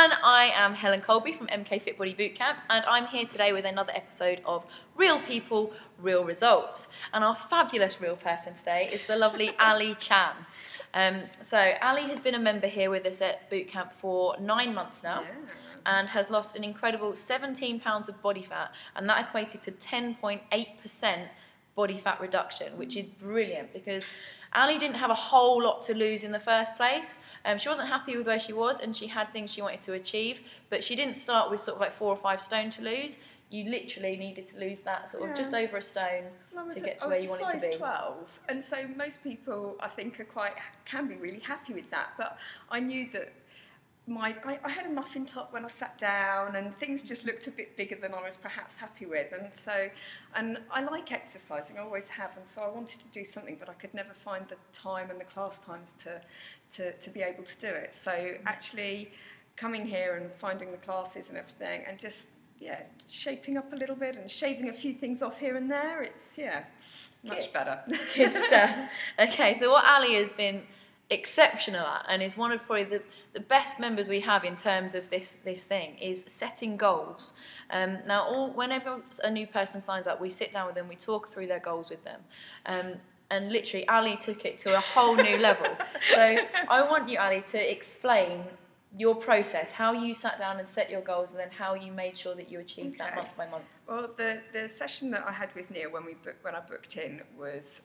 everyone, I am Helen Colby from MK Fit Body Bootcamp, and I'm here today with another episode of Real People, Real Results. And our fabulous real person today is the lovely Ali Chan. So Ali has been a member here with us at Bootcamp for 9 months now, and has lost an incredible 17 pounds of body fat, and that equated to 10.8% body fat reduction, which is brilliant because Ali didn't have a whole lot to lose in the first place. She wasn't happy with where she was, and she had things she wanted to achieve, but she didn't start with sort of like 4 or 5 stone to lose. You literally needed to lose that sort of just over a stone to get to where you wanted to be. I was size 12, and so most people, I think, can be really happy with that. But I knew that I had a muffin top when I sat down, and things just looked a bit bigger than I was perhaps happy with. And I like exercising, I always have, and so I wanted to do something, but I could never find the time and the class times to be able to do it. So actually coming here and finding the classes and everything, and just shaping up a little bit and shaving a few things off here and there, it's much better. Good stuff. Okay, so what Ali has been exceptional at, and is one of probably the best members we have in terms of this thing, is setting goals. Whenever a new person signs up, we sit down with them, we talk through their goals with them, and literally Ali took it to a whole new level. So I want you, Ali, to explain your process, how you sat down and set your goals, and then how you made sure that you achieved that month by month. Well, the session that I had with Neil when I booked in was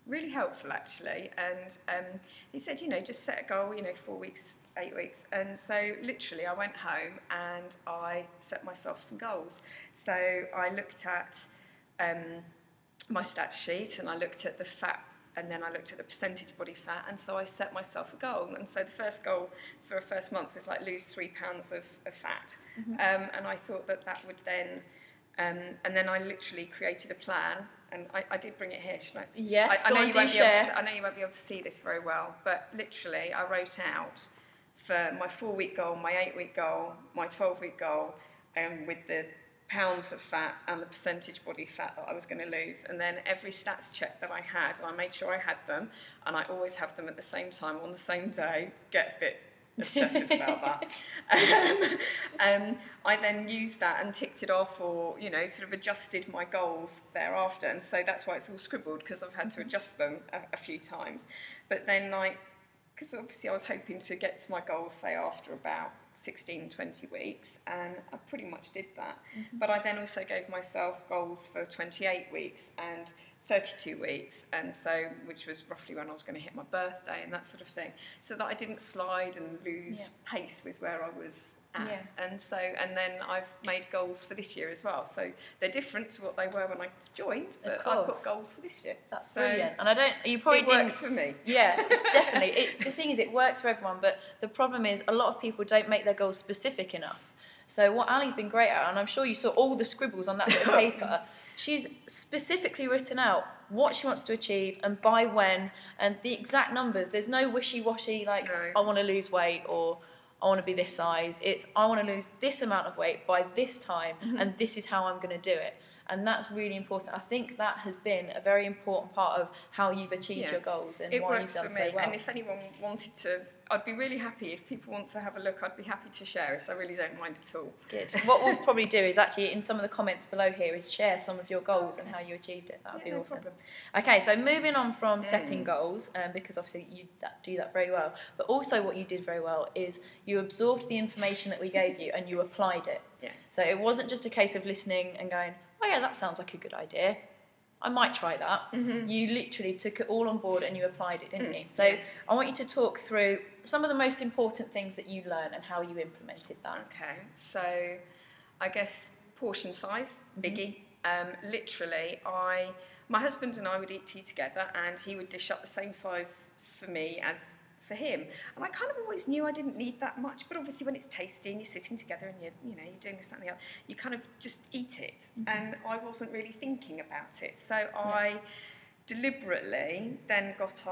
really helpful, actually, and he said, just set a goal, 4 weeks, 8 weeks, and so literally I went home and I set myself some goals. So I looked at my stats sheet, and I looked at the fat, and then I looked at the percentage body fat, and so I set myself a goal. And so the first goal for a first month was like lose 3 pounds of fat, and I thought that would then, and then I literally created a plan. And I did bring it here, shouldn't I? Yes, I know you won't be able to see this very well, but literally I wrote out for my 4-week goal, my 8-week goal, my 12-week goal, with the pounds of fat and the percentage body fat that I was going to lose. And then every stats check that I had, and I made sure I had them, and I always have them at the same time on the same day. Get a bit obsessive about that. I then used that and ticked it off, or sort of adjusted my goals thereafter, and so that's why it's all scribbled, because I've had to adjust them a few times. But then, because obviously I was hoping to get to my goals, say, after about 16-20 weeks, and I pretty much did that. But I then also gave myself goals for 28 weeks and 32 weeks, and so, which was roughly when I was going to hit my birthday and that sort of thing, so that I didn't slide and lose pace with where I was at. And then I've made goals for this year as well, so they're different to what they were when I joined, but I've got goals for this year. That's brilliant. And it works for me. Yeah, it's definitely, the thing is, it works for everyone, but the problem is a lot of people don't make their goals specific enough. So what Ali's been great at, and I'm sure you saw all the scribbles on that bit of paper, she's specifically written out what she wants to achieve and by when, and the exact numbers. There's no wishy-washy, I want to lose weight, or I want to be this size. It's, I want to lose this amount of weight by this time, and this is how I'm going to do it. And that's really important. I think that has been a very important part of how you've achieved your goals and why you've done so well. And if anyone wanted to, I'd be really happy if people want to have a look. I'd be happy to share it. I really don't mind at all. Good. What we'll probably do is actually, in some of the comments below here, is share some of your goals and how you achieved it. That would be awesome. Problem. Okay, so moving on from setting goals, because obviously you do that very well, but also what you did very well is you absorbed the information that we gave you and you applied it. Yes. So it wasn't just a case of listening and going, oh yeah, that sounds like a good idea, I might try that. You literally took it all on board and you applied it, didn't you? So I want you to talk through some of the most important things that you learned and how you implemented that. Okay, so I guess portion size, biggie. Literally, my husband and I would eat tea together, and he would dish up the same size for me as for him, and I kind of always knew I didn't need that much, but obviously when it's tasty and you're sitting together and you're doing this, that and the other, you kind of just eat it, and I wasn't really thinking about it, so I deliberately then got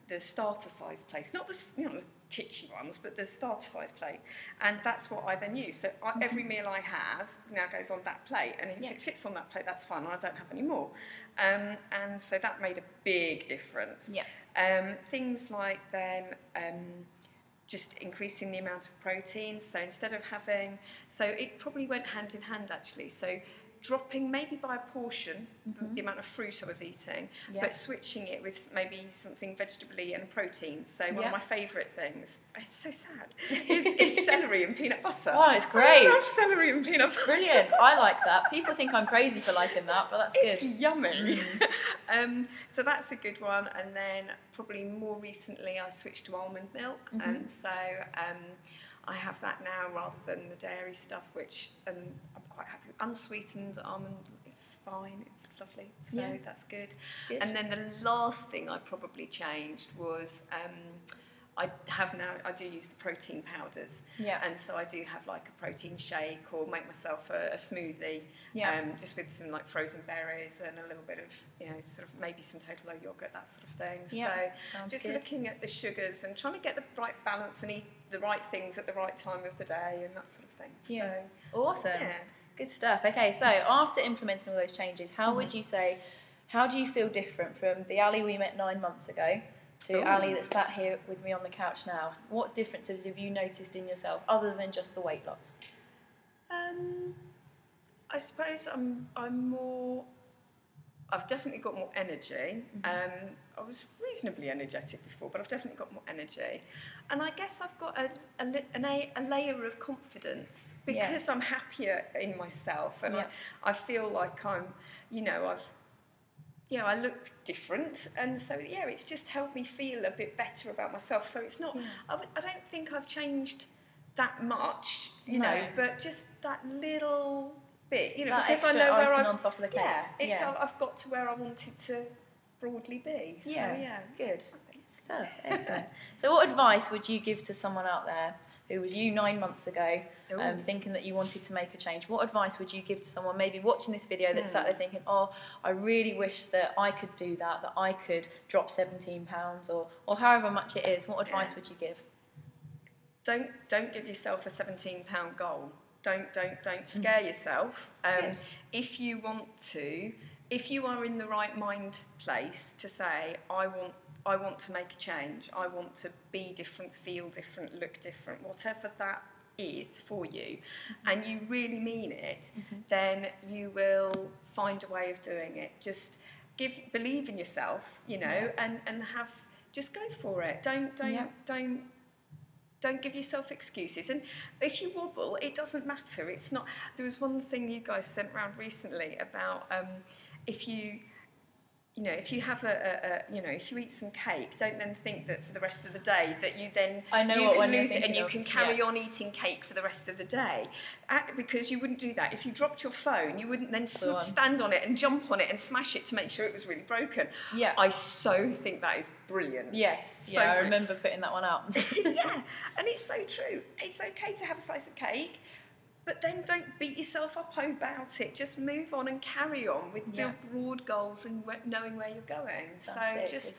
the starter size plates, not the the titchy ones, but the starter size plate, and that's what I then use. So every meal I have now goes on that plate, and if it fits on that plate, that's fine, I don't have any more. And so that made a big difference. Things like then just increasing the amount of protein. So instead of having, so it probably went hand in hand actually. So dropping maybe by a portion the amount of fruit I was eating, but switching it with maybe something vegetable-y and protein. So one of my favourite things, it's so sad, is celery and peanut butter. Oh, it's great. I love celery and peanut butter. Brilliant. I like that. People think I'm crazy for liking that, but that's good. It's yummy. So that's a good one. And then probably more recently I switched to almond milk, and so I have that now rather than the dairy stuff, which I'm quite happy with. Unsweetened almond, it's fine, it's lovely, so that's good. And then the last thing I probably changed was I do use the protein powders, and so I do have like a protein shake or make myself a smoothie, just with some like frozen berries and a little bit of, sort of maybe some total low yogurt, that sort of thing. So just looking at the sugars and trying to get the right balance and eat the right things at the right time of the day and that sort of thing. So, awesome. Good stuff. Okay, so after implementing all those changes, how would you say, how do you feel different from the Ali we met 9 months ago to Ali that sat here with me on the couch now? What differences have you noticed in yourself other than just the weight loss? I suppose I've definitely got more energy. I was reasonably energetic before, but I've definitely got more energy. And I guess I've got a layer of confidence because I'm happier in myself, and I feel like I'm, I look different, and so it's just helped me feel a bit better about myself. So it's not, I don't think I've changed that much, but just that little bit, that because extra I know where icing on top of the cake. I've got to where I wanted to broadly be. So, good stuff. Excellent. So what advice would you give to someone out there who was you 9 months ago, thinking that you wanted to make a change? What advice would you give to someone maybe watching this video that sat there thinking, oh, I really wish that I could do that I could drop 17 pounds or however much it is? What advice would you give? Don't give yourself a 17-pound goal. Don't scare yourself. If you want to, if you are in the right mind place to say, I want to make a change, I want to be different, feel different, look different, whatever that is for you, and you really mean it, then you will find a way of doing it. Just believe in yourself, and just go for it. Don't give yourself excuses. And if you wobble, it doesn't matter. It's not. There was one thing you guys sent around recently about if you have if you eat some cake, don't then think that for the rest of the day that you then you can lose it and you can carry on eating cake for the rest of the day, because you wouldn't do that. If you dropped your phone, you wouldn't then stand on it and jump on it and smash it to make sure it was really broken. I so think that is brilliant. Yes, so I remember putting that one out. And it's so true. It's okay to have a slice of cake, but then don't beat yourself up about it. Just move on and carry on with your broad goals and knowing where you're going. That's just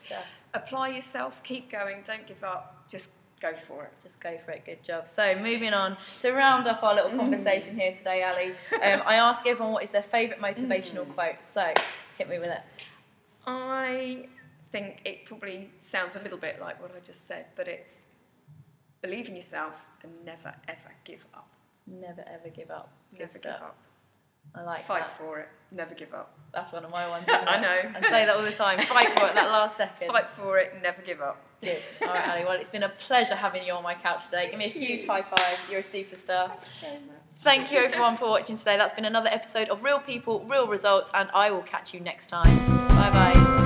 apply yourself, keep going, don't give up, just go for it. Just go for it, good job. So moving on, to round up our little conversation here today, Ali, I ask everyone what is their favourite motivational quote. So hit me with it. I think it probably sounds a little bit like what I just said, but it's believe in yourself and never ever give up. Never ever give up. Never give up. I like Fight that. for it. Never give up. That's one of my ones, isn't it? I know. And say that all the time. Fight for it, that last second. Fight for it, never give up. Good. All right, Ali. Well, it's been a pleasure having you on my couch today. Give me a huge high five. You're a superstar. Thank you everyone for watching today. That's been another episode of Real People, Real Results, and I will catch you next time. Bye bye.